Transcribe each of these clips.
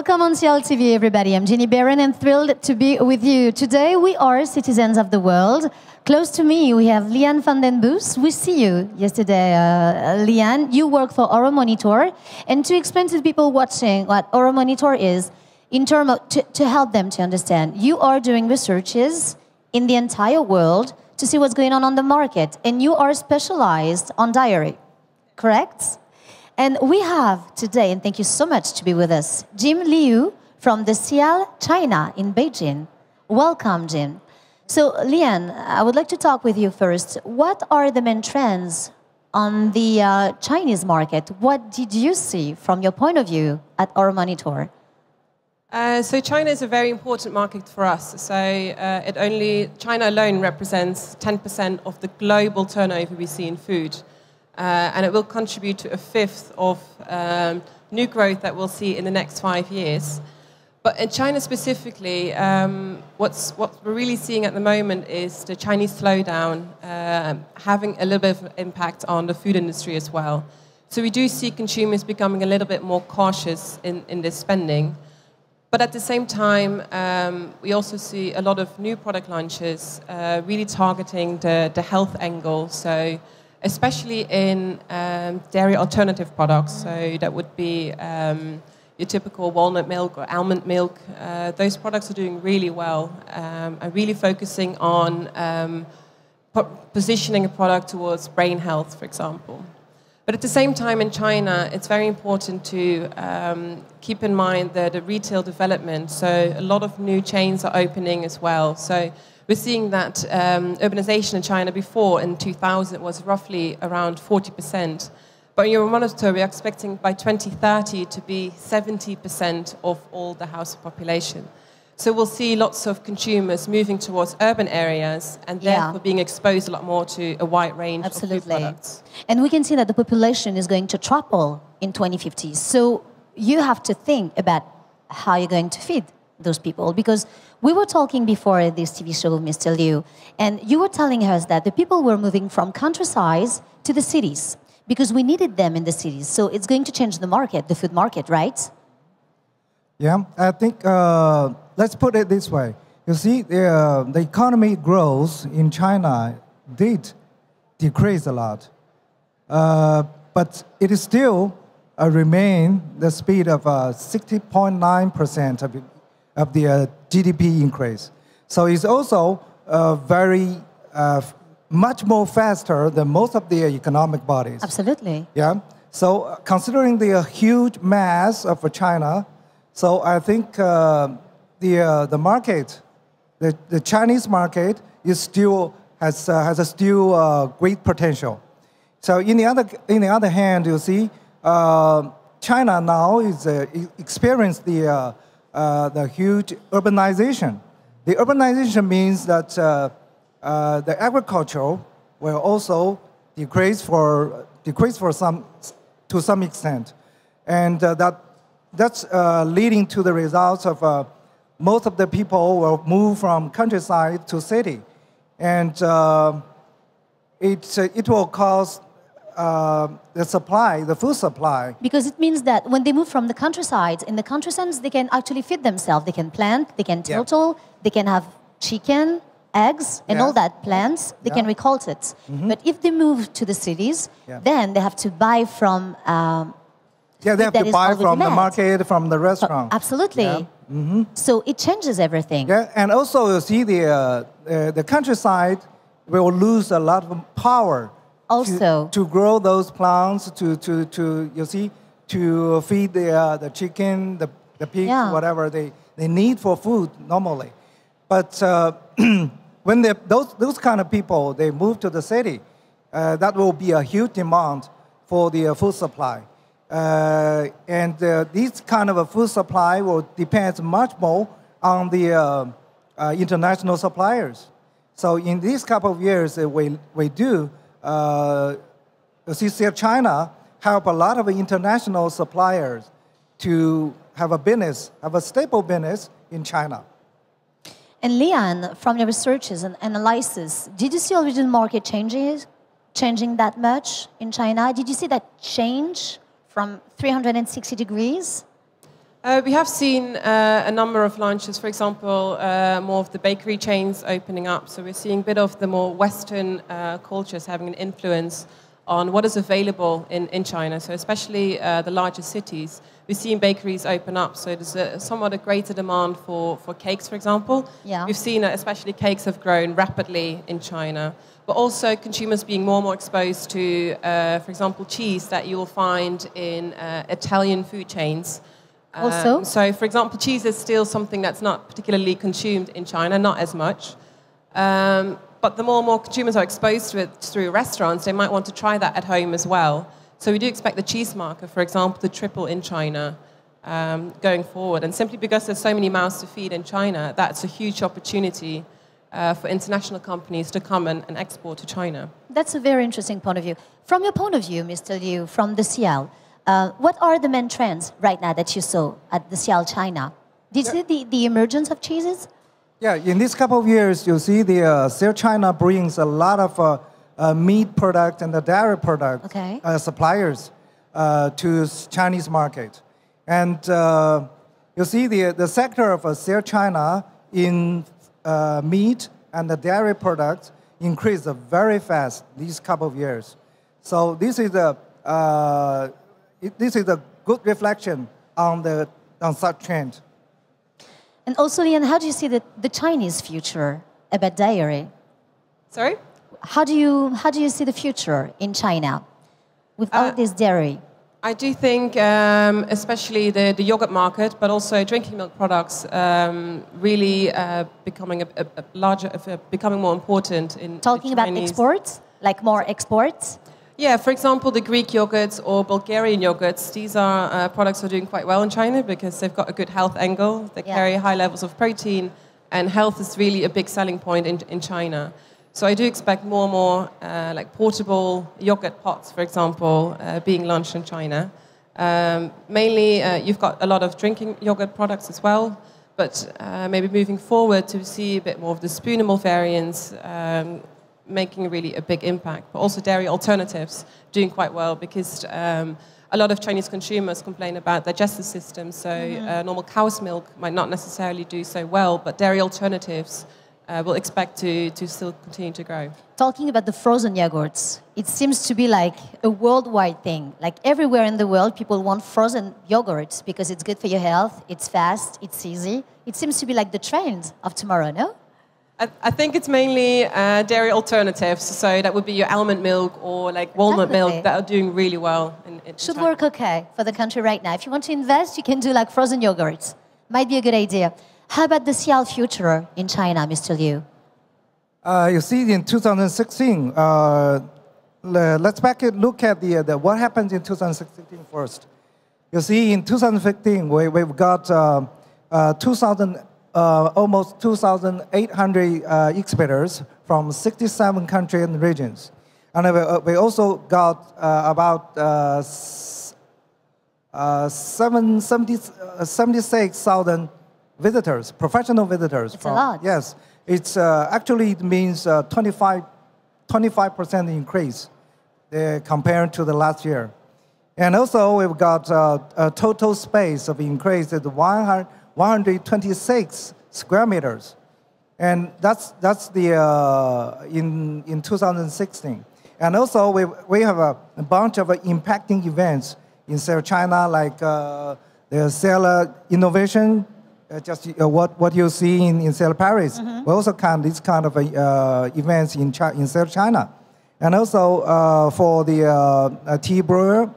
Welcome on SIAL TV, everybody. I'm Jeanne and thrilled to be with you. Today, we are citizens of the world. Close to me, we have Lianne van den Boos. We see you yesterday, Lianne. You work for Euromonitor. And to explain to the people watching what Euromonitor is, in terms of, to help them to understand, you are doing researches in the entire world to see what's going on the market. And you are specialized on dairy, correct? And we have today, and thank you so much to be with us, Jim Liu from the SIAL China in Beijing. Welcome, Jim. So, Lianne, I would like to talk with you first. What are the main trends on the Chinese market? What did you see from your point of view at Euromonitor? So China is a very important market for us. So China alone represents 10% of the global turnover we see in food. And it will contribute to a fifth of new growth that we'll see in the next 5 years. But in China specifically, what we're really seeing at the moment is the Chinese slowdown having a little bit of impact on the food industry as well. So we do see consumers becoming a little bit more cautious in this spending. But at the same time, we also see a lot of new product launches really targeting the health angle. So especially in dairy alternative products, so that would be your typical walnut milk or almond milk. Those products are doing really well and really focusing on positioning a product towards brain health, for example. But at the same time in China, it's very important to keep in mind the retail development. So a lot of new chains are opening as well. So we're seeing that urbanization in China before, in 2000, was roughly around 40%. But in Euromonitor, we're expecting by 2030 to be 70% of all the household population. So we'll see lots of consumers moving towards urban areas and therefore being exposed a lot more to a wide range of food products. And we can see that the population is going to triple in 2050. So you have to think about how you're going to feed those people, because we were talking before this TV show, Mr. Liu, and you were telling us that the people were moving from countryside to the cities because we needed them in the cities. So it's going to change the market, the food market, right? Yeah, I think, let's put it this way. You see, the economy growth in China did decrease a lot, but it is still remain the speed of 60.9% of the GDP increase. So it's also very much more faster than most of the economic bodies. Absolutely. Yeah. So considering the huge mass of China, so I think the market, the Chinese market, is still has a still great potential. So in the other hand, you see, China now is experienced the huge urbanization. The urbanization means that the agriculture will also decrease to some extent, and that's leading to the results of most of the people will move from countryside to city, and it will cause the food supply. Because it means that when they move from the countryside, in the countryside, they can actually feed themselves. They can plant, they can total, they can have chicken, eggs, and all that plants. They can recult it. But if they move to the cities, then they have to buy from... they have to buy from the market, from the restaurant. Absolutely. Yeah. So it changes everything. Yeah, and also you see the countryside will lose a lot of power. Also, to grow those plants, to feed the chicken, the pigs, whatever they need for food normally. But when those kind of people, they move to the city, that will be a huge demand for the food supply. And this kind of a food supply will depend much more on the international suppliers. So in these couple of years, we do SIAL China help a lot of international suppliers to have a stable business in China. And Lianne, from your researches and analysis, did you see already the market changing that much in China? Did you see that change from 360 degrees? We have seen a number of launches, for example, more of the bakery chains opening up. So we're seeing a bit of the more Western cultures having an influence on what is available in China. So especially the larger cities, we're seeing bakeries open up. So there's somewhat a greater demand for cakes, for example. Yeah. We've seen especially cakes have grown rapidly in China. But also consumers being more and more exposed to, for example, cheese that you will find in Italian food chains. Also? So, for example, cheese is still something that's not particularly consumed in China, not as much. But the more and more consumers are exposed to it through restaurants, they might want to try that at home as well. So we do expect the cheese market, for example, to triple in China going forward. And simply because there's so many mouths to feed in China, that's a huge opportunity for international companies to come and export to China. That's a very interesting point of view. From your point of view, Mr. Liu, from the SIAL, what are the main trends right now that you saw at the SIAL China? Did you see the emergence of cheeses? Yeah, in these couple of years, you see the SIAL China brings a lot of meat product and the dairy product suppliers to Chinese market. And you see the sector of SIAL China in meat and the dairy products increased very fast these couple of years. So this is a good reflection on such trend. And also, Lianne, how do you see the Chinese future about dairy? Sorry? How do you see the future in China with all this dairy? I do think, especially the yogurt market, but also drinking milk products, really becoming becoming more important in talking about exports, like more exports. Yeah, for example, the Greek yogurts or Bulgarian yogurts, these are products that are doing quite well in China because they've got a good health angle. They carry high levels of protein, and health is really a big selling point in China. So I do expect more and more like portable yogurt pots, for example, being launched in China. Mainly, you've got a lot of drinking yogurt products as well, but maybe moving forward to see a bit more of the spoonable variants, making really a big impact. But also dairy alternatives doing quite well because a lot of Chinese consumers complain about digestive systems. So normal cow's milk might not necessarily do so well, but dairy alternatives we'll expect to still continue to grow. Talking about the frozen yogurts, it seems to be like a worldwide thing. Like everywhere in the world, people want frozen yogurts because it's good for your health, it's fast, it's easy. It seems to be like the trend of tomorrow, no? I think it's mainly dairy alternatives. So that would be your almond milk or like walnut milk that are doing really well. Should work okay for the country right now. If you want to invest, you can do like frozen yogurts. Might be a good idea. How about the SIAL future in China, Mr. Liu? You see, in 2016, let's look at what happened in 2016 first. You see, in 2015, we've got almost 2,800 exhibitors from 67 countries and regions. And we also got about 76,000 visitors, professional visitors. It's a lot. Yes, it's actually it means 25% increase compared to the last year. And also we've got a total space of increase at 126 square meters, and that's the in 2016. And also we have a bunch of impacting events in SIAL China, like the SIAL Innovation. Just what you see in SIAL Paris. We also count these kind of events in SIAL China. And also for the tea brewer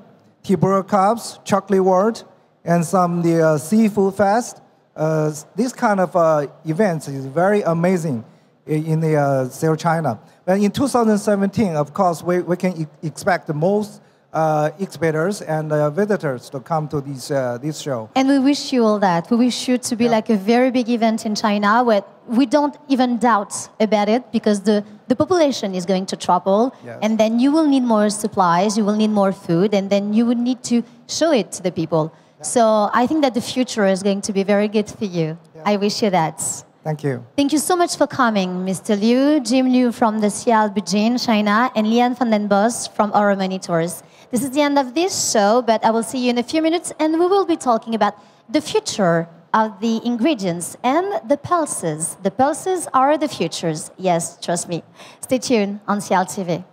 cups, chocolate world, and the seafood fest. This kind of events is very amazing in the SIAL China. But in 2017, of course, we can expect the most exhibitors and visitors to come to this show. And we wish you all that. We wish you to be like a very big event in China where we don't even doubt about it because the population is going to triple, and then you will need more supplies, you will need more food, and then you would need to show it to the people. So I think that the future is going to be very good for you. I wish you that. Thank you. Thank you so much for coming, Mr. Liu, Jim Liu from the SIAL Beijing, China, and Lianne van den Bos from Animateur. This is the end of this show, but I will see you in a few minutes, and we will be talking about the future of the ingredients and the pulses. The pulses are the futures. Yes, trust me. Stay tuned on SIAL TV.